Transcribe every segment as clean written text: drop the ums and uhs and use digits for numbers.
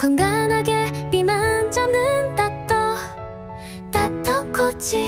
건강하게 비만 잡는 닥터 코치.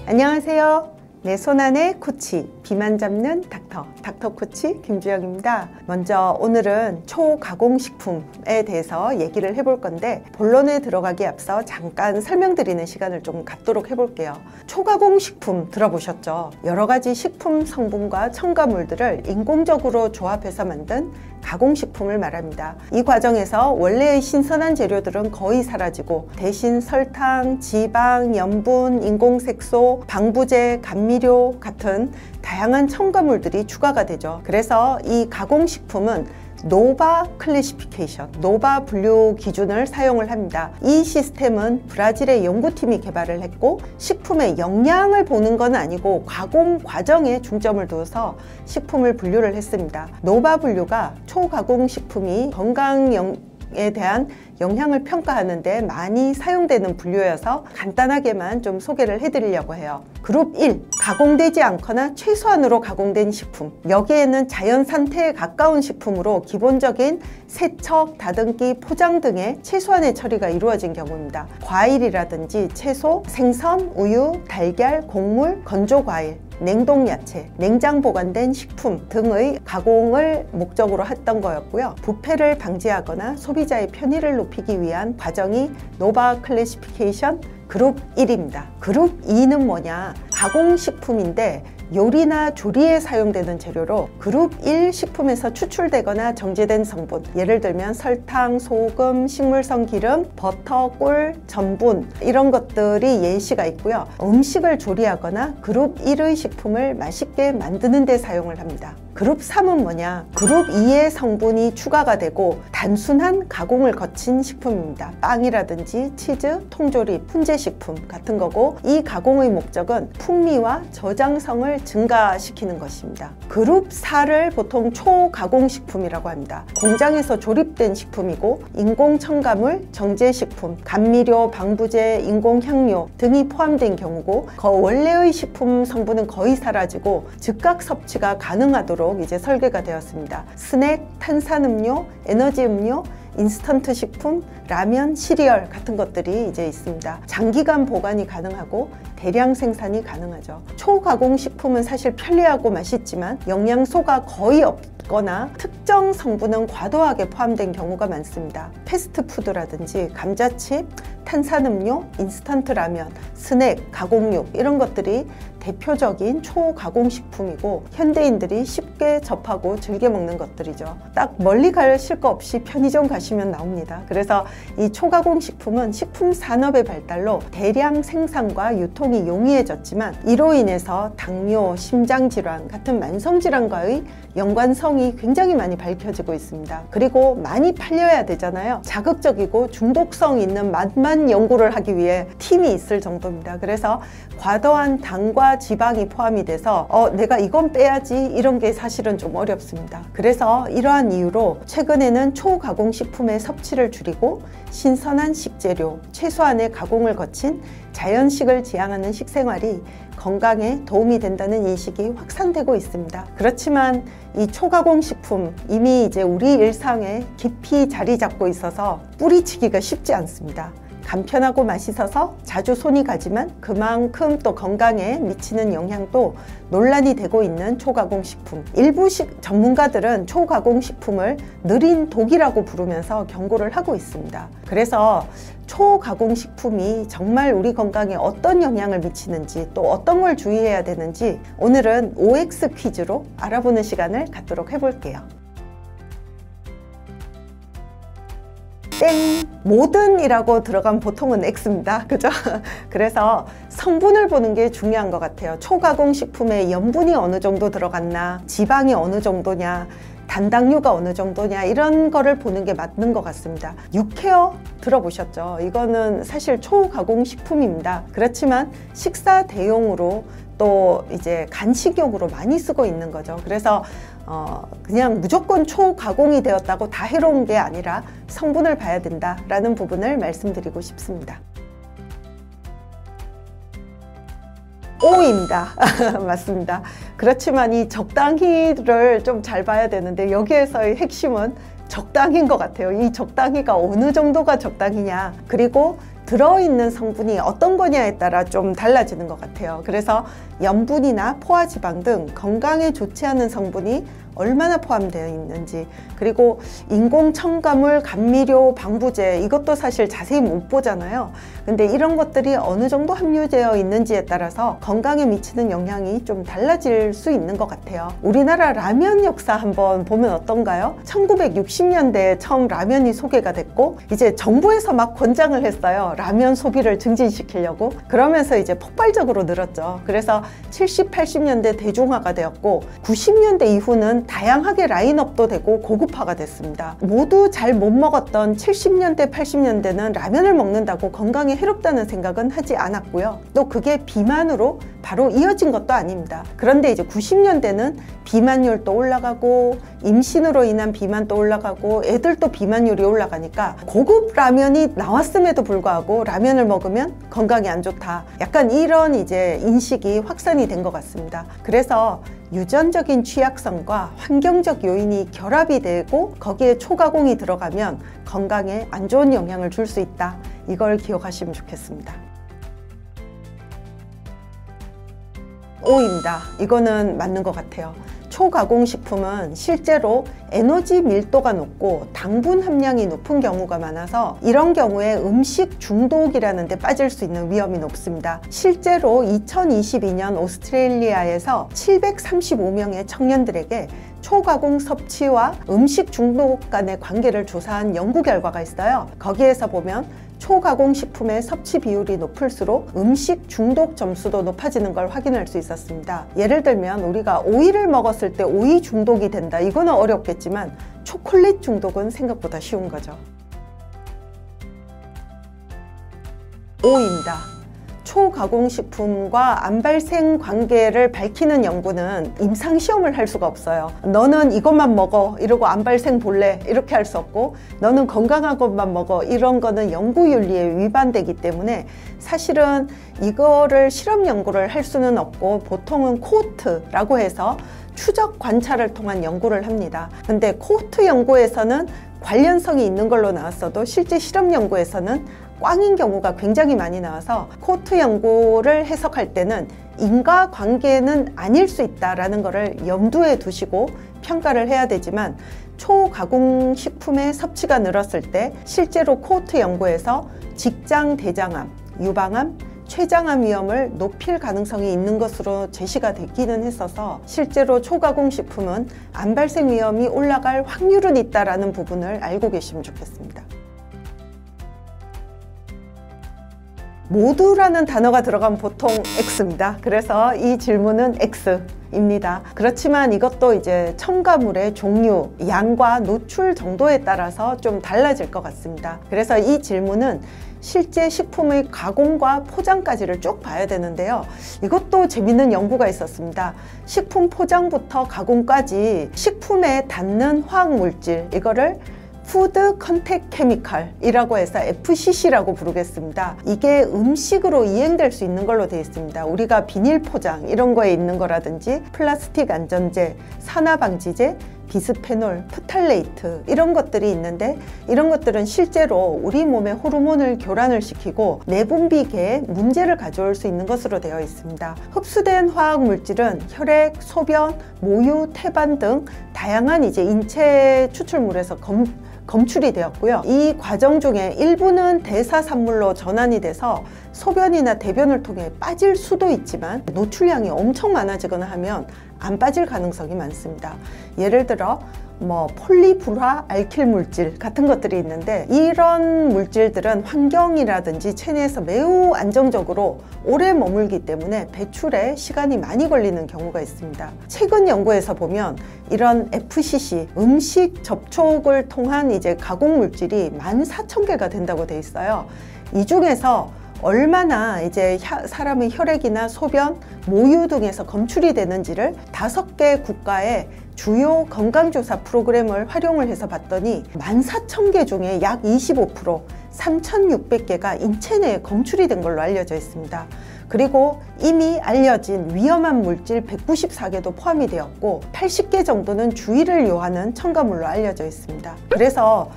안녕하세요. 내 손안의 코치, 비만 잡는 닥터 코치 김주영입니다. 먼저 오늘은 초가공식품에 대해서 얘기를 해볼 건데, 본론에 들어가기 앞서 잠깐 설명드리는 시간을 좀 갖도록 해볼게요. 초가공식품 들어보셨죠? 여러 가지 식품 성분과 첨가물들을 인공적으로 조합해서 만든 가공식품을 말합니다. 이 과정에서 원래의 신선한 재료들은 거의 사라지고 대신 설탕, 지방, 염분, 인공색소, 방부제, 감미료 같은 다양한 첨가물들이 추가가 되죠. 그래서 이 가공식품은 노바 클래시피케이션, 노바 분류 기준을 사용을 합니다. 이 시스템은 브라질의 연구팀이 개발을 했고, 식품의 영양을 보는 건 아니고 가공 과정에 중점을 두어서 식품을 분류를 했습니다. 노바 분류가 초가공 식품이 건강에 대한 영향을 평가하는데 많이 사용되는 분류여서 간단하게만 좀 소개를 해드리려고 해요. 그룹 1, 가공되지 않거나 최소한으로 가공된 식품. 여기에는 자연 상태에 가까운 식품으로 기본적인 세척, 다듬기, 포장 등의 최소한의 처리가 이루어진 경우입니다. 과일이라든지 채소, 생선, 우유, 달걀, 곡물, 건조과일, 냉동야채, 냉장 보관된 식품 등의 가공을 목적으로 했던 거였고요. 부패를 방지하거나 소비자의 편의를 높이기 위한 과정이 노바 클래시피케이션 그룹 1입니다. 그룹 2는 뭐냐? 가공식품인데 요리나 조리에 사용되는 재료로 그룹 1 식품에서 추출되거나 정제된 성분, 예를 들면 설탕, 소금, 식물성 기름, 버터, 꿀, 전분, 이런 것들이 예시가 있고요. 음식을 조리하거나 그룹 1의 식품을 맛있게 만드는 데 사용을 합니다. 그룹 3은 뭐냐? 그룹 2의 성분이 추가가 되고 단순한 가공을 거친 식품입니다. 빵이라든지 치즈, 통조림, 훈제식품 같은 거고, 이 가공의 목적은 풍미와 저장성을 증가시키는 것입니다. 그룹 4를 보통 초가공식품이라고 합니다. 공장에서 조립된 식품이고 인공 첨가물, 정제식품, 감미료, 방부제, 인공향료 등이 포함된 경우고, 원래의 식품 성분은 거의 사라지고 즉각 섭취가 가능하도록 이제 설계가 되었습니다. 스낵, 탄산음료, 에너지 음료, 인스턴트 식품, 라면, 시리얼 같은 것들이 이제 있습니다. 장기간 보관이 가능하고 대량 생산이 가능하죠. 초가공 식품은 사실 편리하고 맛있지만 영양소가 거의 없거나 특정 성분은 과도하게 포함된 경우가 많습니다. 패스트푸드라든지 감자칩, 탄산음료, 인스턴트 라면, 스낵, 가공육 이런 것들이 대표적인 초가공식품이고 현대인들이 쉽게 접하고 즐겨 먹는 것들이죠. 딱 멀리 가실 거 없이 편의점 가시면 나옵니다. 그래서 이 초가공식품은 식품 산업의 발달로 대량 생산과 유통이 용이해졌지만 이로 인해서 당뇨, 심장질환 같은 만성질환과의 연관성이 굉장히 많이 밝혀지고 있습니다. 그리고 많이 팔려야 되잖아요. 자극적이고 중독성 있는 맛만 연구를 하기 위해 팀이 있을 정도입니다. 그래서 과도한 당과 지방이 포함이 돼서 내가 이건 빼야지 이런 게 사실은 좀 어렵습니다. 그래서 이러한 이유로 최근에는 초가공식품의 섭취를 줄이고 신선한 식재료, 최소한의 가공을 거친 자연식을 지향하는 식생활이 건강에 도움이 된다는 인식이 확산되고 있습니다. 그렇지만 이 초가공식품 이미 이제 우리 일상에 깊이 자리 잡고 있어서 뿌리치기가 쉽지 않습니다. 간편하고 맛있어서 자주 손이 가지만 그만큼 또 건강에 미치는 영향도 논란이 되고 있는 초가공식품. 일부 전문가들은 초가공식품을 느린 독이라고 부르면서 경고를 하고 있습니다. 그래서 초가공식품이 정말 우리 건강에 어떤 영향을 미치는지 또 어떤 걸 주의해야 되는지 오늘은 OX 퀴즈로 알아보는 시간을 갖도록 해볼게요. 땡! 모든이라고 들어가면 보통은 X입니다. 그죠? 그래서 성분을 보는 게 중요한 것 같아요. 초가공식품에 염분이 어느 정도 들어갔나, 지방이 어느 정도냐, 단당류가 어느 정도냐, 이런 거를 보는 게 맞는 것 같습니다. 육회어 들어보셨죠? 이거는 사실 초가공식품입니다. 그렇지만 식사 대용으로 또 이제 간식용으로 많이 쓰고 있는 거죠. 그래서 그냥 무조건 초가공이 되었다고 다 해로운 게 아니라 성분을 봐야 된다라는 부분을 말씀드리고 싶습니다. O입니다. 맞습니다. 그렇지만 이 적당히를 좀 잘 봐야 되는데 여기에서의 핵심은 적당인 것 같아요. 이 적당히가 어느 정도가 적당히냐, 그리고 들어있는 성분이 어떤 거냐에 따라 좀 달라지는 것 같아요. 그래서 염분이나 포화지방 등 건강에 좋지 않은 성분이 얼마나 포함되어 있는지, 그리고 인공 첨가물, 감미료, 방부제, 이것도 사실 자세히 못 보잖아요. 근데 이런 것들이 어느 정도 함유되어 있는지에 따라서 건강에 미치는 영향이 좀 달라질 수 있는 것 같아요. 우리나라 라면 역사 한번 보면 어떤가요? 1960년대에 처음 라면이 소개가 됐고, 이제 정부에서 막 권장을 했어요. 라면 소비를 증진시키려고. 그러면서 이제 폭발적으로 늘었죠. 그래서 70, 80년대 대중화가 되었고, 90년대 이후는 다양하게 라인업도 되고 고급화가 됐습니다. 모두 잘 못 먹었던 70년대, 80년대는 라면을 먹는다고 건강에 해롭다는 생각은 하지 않았고요. 또 그게 비만으로 바로 이어진 것도 아닙니다. 그런데 이제 90년대는 비만율도 올라가고, 임신으로 인한 비만도 올라가고, 애들도 비만율이 올라가니까 고급 라면이 나왔음에도 불구하고 라면을 먹으면 건강에 안 좋다. 약간 이런 이제 인식이 확산이 된 것 같습니다. 그래서 유전적인 취약성과 환경적 요인이 결합이 되고 거기에 초가공이 들어가면 건강에 안 좋은 영향을 줄 수 있다. 이걸 기억하시면 좋겠습니다. O입니다. 이거는 맞는 것 같아요. 초가공식품은 실제로 에너지 밀도가 높고 당분 함량이 높은 경우가 많아서 이런 경우에 음식 중독이라는 데 빠질 수 있는 위험이 높습니다. 실제로 2022년 오스트레일리아에서 735명의 청년들에게 초가공 섭취와 음식 중독 간의 관계를 조사한 연구 결과가 있어요. 거기에서 보면 초가공 식품의 섭취 비율이 높을수록 음식 중독 점수도 높아지는 걸 확인할 수 있었습니다. 예를 들면 우리가 오이를 먹었을 때 오이 중독이 된다. 이거는 어렵겠지만 초콜릿 중독은 생각보다 쉬운 거죠. O입니다. 초가공식품과 암발생 관계를 밝히는 연구는 임상시험을 할 수가 없어요. 너는 이것만 먹어 이러고 암발생 볼래 이렇게 할 수 없고, 너는 건강한 것만 먹어 이런 거는 연구윤리에 위반되기 때문에 사실은 이거를 실험 연구를 할 수는 없고, 보통은 코호트라고 해서 추적 관찰을 통한 연구를 합니다. 근데 코호트 연구에서는 관련성이 있는 걸로 나왔어도 실제 실험 연구에서는 꽝인 경우가 굉장히 많이 나와서 코호트 연구를 해석할 때는 인과관계는 아닐 수 있다는 것을 염두에 두시고 평가를 해야 되지만, 초가공식품의 섭취가 늘었을 때 실제로 코호트 연구에서 직장 대장암, 유방암, 췌장암 위험을 높일 가능성이 있는 것으로 제시가 되기는 했어서 실제로 초가공식품은 암 발생 위험이 올라갈 확률은 있다는 부분을 알고 계시면 좋겠습니다. 모두라는 단어가 들어가면 보통 X입니다. 그래서 이 질문은 X입니다. 그렇지만 이것도 이제 첨가물의 종류, 양과 노출 정도에 따라서 좀 달라질 것 같습니다. 그래서 이 질문은 실제 식품의 가공과 포장까지를 쭉 봐야 되는데요. 이것도 재밌는 연구가 있었습니다. 식품 포장부터 가공까지 식품에 닿는 화학물질, 이거를 푸드 컨택 케미컬이라고 해서 FCC라고 부르겠습니다. 이게 음식으로 이행될 수 있는 걸로 되어 있습니다. 우리가 비닐 포장 이런 거에 있는 거라든지 플라스틱 안전제, 산화방지제, 비스페놀, 프탈레이트 이런 것들이 있는데, 이런 것들은 실제로 우리 몸의 호르몬을 교란을 시키고 내분비계에 문제를 가져올 수 있는 것으로 되어 있습니다. 흡수된 화학 물질은 혈액, 소변, 모유, 태반 등 다양한 이제 인체 추출물에서 검출이 되었고요. 이 과정 중에 일부는 대사산물로 전환이 돼서 소변이나 대변을 통해 빠질 수도 있지만, 노출량이 엄청 많아지거나 하면 안 빠질 가능성이 많습니다. 예를 들어 폴리불화 알킬 물질 같은 것들이 있는데, 이런 물질들은 환경이라든지 체내에서 매우 안정적으로 오래 머물기 때문에 배출에 시간이 많이 걸리는 경우가 있습니다. 최근 연구에서 보면 이런 FCC, 음식 접촉을 통한 이제 가공 물질이 14,000개가 된다고 돼 있어요. 이 중에서 얼마나 이제 사람의 혈액이나 소변, 모유 등에서 검출이 되는지를 5개 국가의 주요 건강조사 프로그램을 활용을 해서 봤더니 14,000개 중에 약 25%, 3,600개가 인체 내에 검출이 된 걸로 알려져 있습니다. 그리고 이미 알려진 위험한 물질 194개도 포함이 되었고 80개 정도는 주의를 요하는 첨가물로 알려져 있습니다. 그래서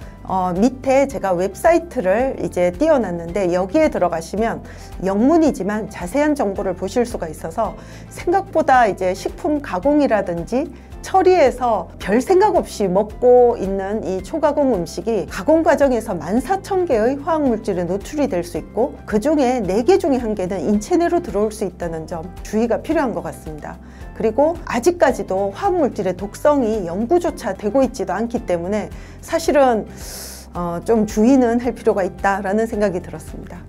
밑에 제가 웹사이트를 이제 띄워놨는데 여기에 들어가시면 영문이지만 자세한 정보를 보실 수가 있어서 생각보다 이제 식품 가공이라든지 처리해서 별 생각 없이 먹고 있는 이 초가공 음식이 가공 과정에서 14,000개의 화학물질에 노출이 될 수 있고 그 중에 4개 중에 1개는 인체 내로 들어올 수 있다는 점 주의가 필요한 것 같습니다. 그리고 아직까지도 화학물질의 독성이 연구조차 되고 있지도 않기 때문에 사실은 좀 주의는 할 필요가 있다라는 생각이 들었습니다.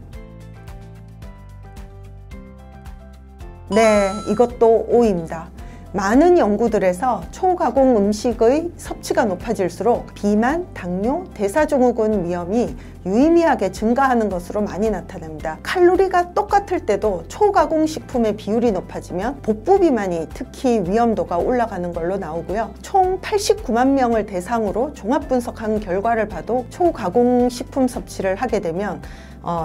네, 이것도 O입니다. 많은 연구들에서 초가공 음식의 섭취가 높아질수록 비만, 당뇨, 대사증후군 위험이 유의미하게 증가하는 것으로 많이 나타납니다. 칼로리가 똑같을 때도 초가공 식품의 비율이 높아지면 복부 비만이 특히 위험도가 올라가는 걸로 나오고요. 총 89만 명을 대상으로 종합 분석한 결과를 봐도 초가공 식품 섭취를 하게 되면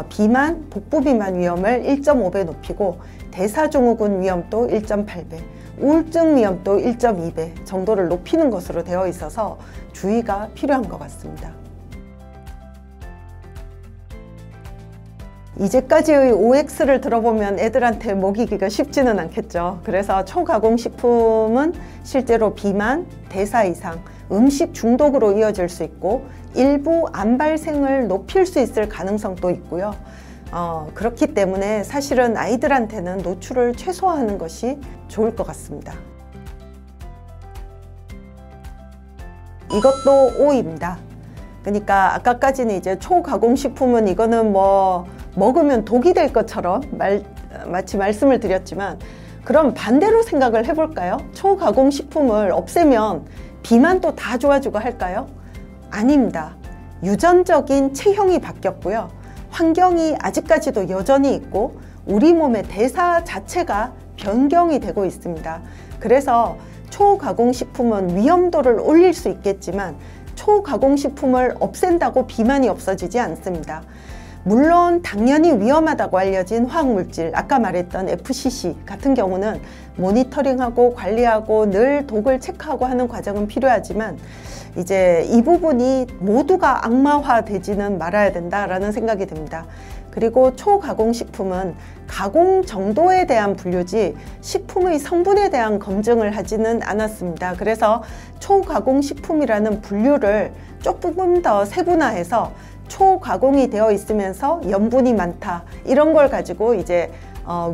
비만, 복부 비만 위험을 1.5배 높이고 대사증후군 위험도 1.8배, 우울증 위험도 1.2배 정도를 높이는 것으로 되어 있어서 주의가 필요한 것 같습니다. 이제까지의 OX를 들어보면 애들한테 먹이기가 쉽지는 않겠죠. 그래서 초가공식품은 실제로 비만, 대사 이상, 음식 중독으로 이어질 수 있고 일부 암 발생을 높일 수 있을 가능성도 있고요. 그렇기 때문에 사실은 아이들한테는 노출을 최소화하는 것이 좋을 것 같습니다. 이것도 O입니다. 그러니까 아까까지는 이제 초가공식품은 이거는 뭐 먹으면 독이 될 것처럼 마치 말씀을 드렸지만 그럼 반대로 생각을 해볼까요? 초가공식품을 없애면 비만도 다 좋아지고 할까요? 아닙니다. 유전적인 체형이 바뀌었고요. 환경이 아직까지도 여전히 있고 우리 몸의 대사 자체가 변경이 되고 있습니다. 그래서 초가공식품은 위험도를 올릴 수 있겠지만 초가공식품을 없앤다고 비만이 없어지지 않습니다. 물론 당연히 위험하다고 알려진 화학물질, 아까 말했던 FCC 같은 경우는 모니터링하고 관리하고 늘 독을 체크하고 하는 과정은 필요하지만 이제 이 부분이 모두가 악마화되지는 말아야 된다라는 생각이 듭니다. 그리고 초가공식품은 가공 정도에 대한 분류지 식품의 성분에 대한 검증을 하지는 않았습니다. 그래서 초가공식품이라는 분류를 조금 더 세분화해서 초가공이 되어 있으면서 염분이 많다 이런 걸 가지고 이제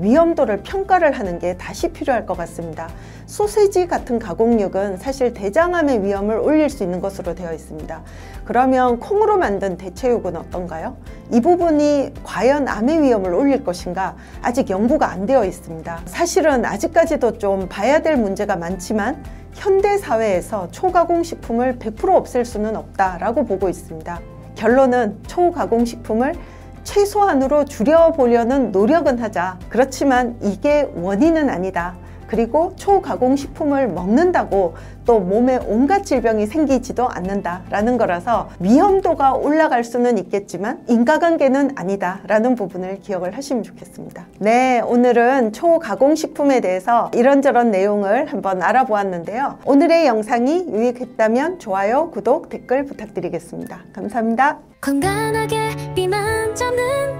위험도를 평가를 하는 게 다시 필요할 것 같습니다. 소세지 같은 가공육은 사실 대장암의 위험을 올릴 수 있는 것으로 되어 있습니다. 그러면 콩으로 만든 대체육은 어떤가요? 이 부분이 과연 암의 위험을 올릴 것인가 아직 연구가 안 되어 있습니다. 사실은 아직까지도 좀 봐야 될 문제가 많지만 현대 사회에서 초가공식품을 100% 없앨 수는 없다라고 보고 있습니다. 결론은 초가공식품을 최소한으로 줄여보려는 노력은 하자. 그렇지만 이게 원인은 아니다. 그리고 초가공식품을 먹는다고 또 몸에 온갖 질병이 생기지도 않는다라는 거라서 위험도가 올라갈 수는 있겠지만 인과관계는 아니다라는 부분을 기억을 하시면 좋겠습니다. 네, 오늘은 초가공식품에 대해서 이런저런 내용을 한번 알아보았는데요. 오늘의 영상이 유익했다면 좋아요, 구독, 댓글 부탁드리겠습니다. 감사합니다. 건강하게 비만 잡는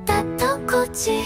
닥터 코치